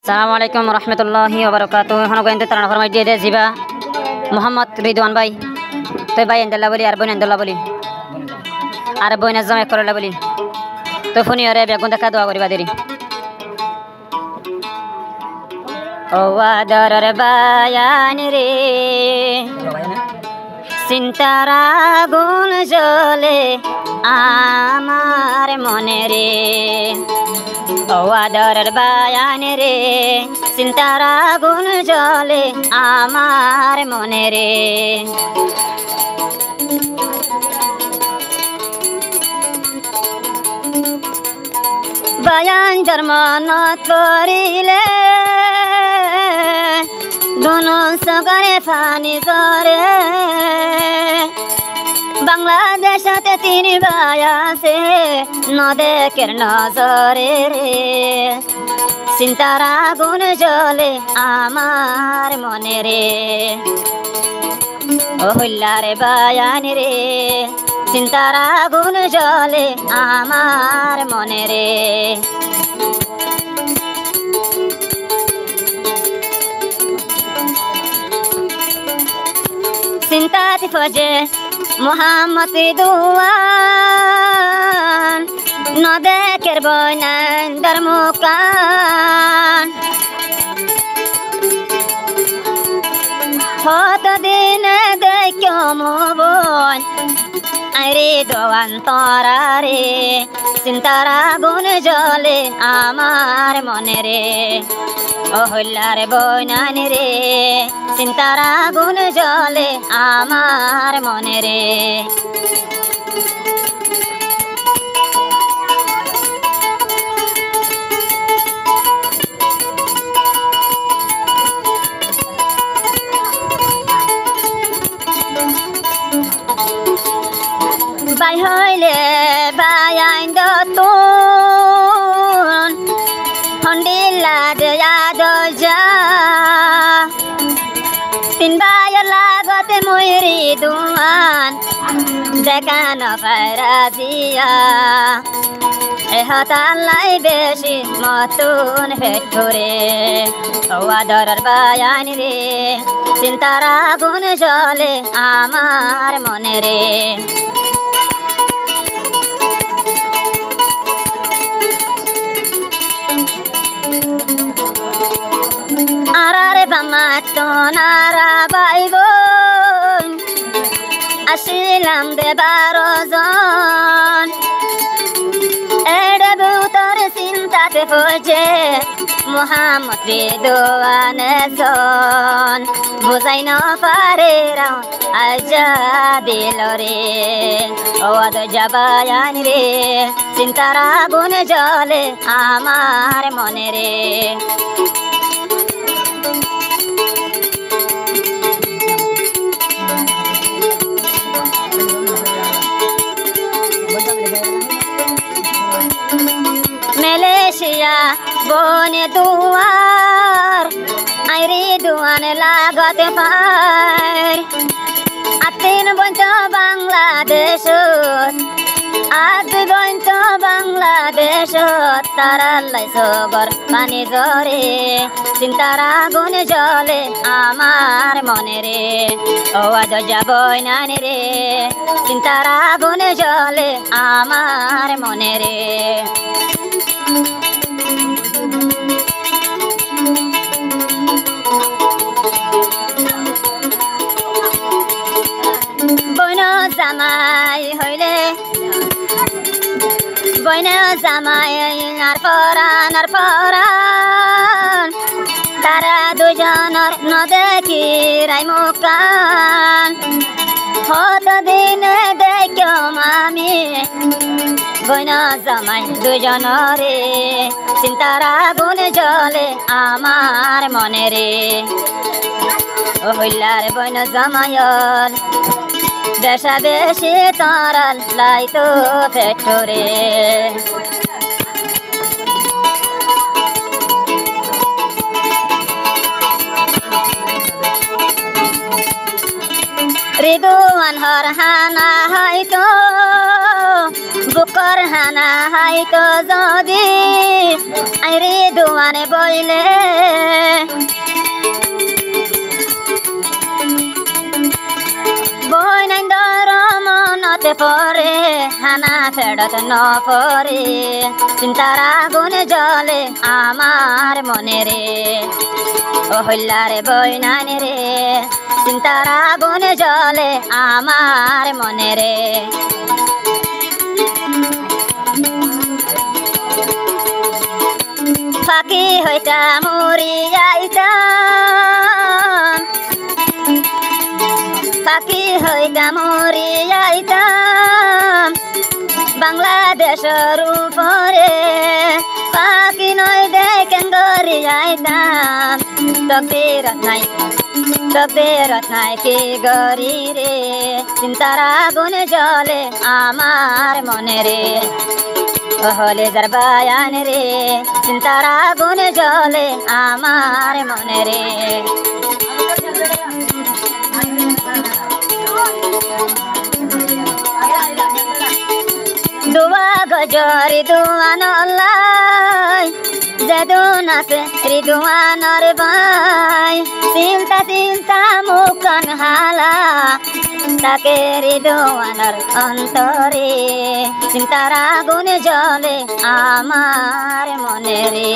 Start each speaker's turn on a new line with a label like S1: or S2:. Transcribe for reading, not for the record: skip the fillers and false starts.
S1: Assalamualaikum warahmatullahi wabarakatuh. Hono gointe tarana farmai দিয়ে দে জিবা মোহাম্মদ রিদওয়ান ভাই তুই ভাই এন্দাল্লাহ বলি আর বইন এন্দাল্লাহ বলি আর বইন আজম এক করলা বলি তো ফোনি আরে বেগুন দেখা দোয়া করিবা দেরি ও আদরের বায়ান রে চিন্তারা গুণ জ্বলে আমার মনে রে ও আদরের বায়ান রে চিন্তারা গুণ জ্বলে আমার মনে রে বায়ান জন্ম করিলে দুনো সগরে ফানি জরে বাংলাদেশতে তিনি ভাই আছে নদেকের নজরে রে চিন্তারা গুণ জ্বলে আমার মনে রে ও হইলারে বায়ান রে চিন্তারা গুণ জ্বলে আমার মনে রে চিন্তাতি ফজে মোহাম্মদ রিদওয়ান নদেকের বয়নান ধর্মকান হত দিনে দেখো মোবন আরে দোয়ান তরারে চিন্তারা গুণ জ্বলে আমার মনে রে ও হইলারে বয়নানি রে চিন্তারা গুণ জ্বলে আমার মনে রে বাই হইলে বায়াইন দতুন হন্ডিলা দেয়া দজা তিন বায়র লাগতে ময়ূরি দুয়ান দেখান ফারাজিয়া এহতাল্লাই বেশি মতুন ফেটরে ও আদরের বায়ান রে চিন্তারা গুণ জ্বলে আমার মনে রে আরারে বামা তোনারা বাইব আসিলাম দে 12 জন এড়ে বুতর চিন্তাতে ফজে মোহাম্মদ রিদওয়ান জন বুঝাই ন পারে রাও আজা দিল রে ও আদ জাবায়ান রে চিন্তারা গুণ জ্বলে আমার মনে রে মালয়েশিয়া বনে দুয়ার আইরি দুয়ান লাগতে পার আতিন বন্ত বাংলাদেশ আদি বন্ত বাংলাদেশ তারাল্লাই সগর পানি জরে চিন্তারা গুণ জ্বলে আমার মনে রে ও আদ যাবই নানি রে চিন্তারা গুণ জ্বলে আমার মনে রে বইন জামাই হইলে বইন জামাই আর পরান তারা দুজনের নদেখি রাই মুকান হত দিনে দেখো মামি বইন জামাই দুজনরে চিন্তারা গুণ জ্বলে আমার মনে রে ও হইলার বইন জামায়ল বেশা বেশি তরাল লাইতো ফেটরে রিদওয়ান হর হানা হয়তো बुकर हाना हाई तो जोदी आई रे दुआने बोले পরে হানা ফেরত নপরে চিন্তার আগুন জ্বলে আমার মনে রে ও হইলারে বইনানি রে চিন্তার আগুন জ্বলে আমার মনে রে ফাঁকি হইতা মরি যাইতাম ফাঁকি হইতা মরি যাইতাম বাংলাদেশের উপরে পাখি নয় দেখেন গড়ি যাইতাম তকদিরত নাই কি গড়ি রে চিন্তার আগুন জ্বলে আমার মনে রে হলে যার বায়ান রে চিন্তার আগুন জ্বলে আমার মনে রে দুয়া গজরি দুয়ানল্লাই যেদুন আছে রিদুয়ানর ভাই চিন্তা চিন্তা মুখন হালা তাকে রিদুয়ানর অন্তরে চিন্তার আগুন জ্বলে আমার মনে রে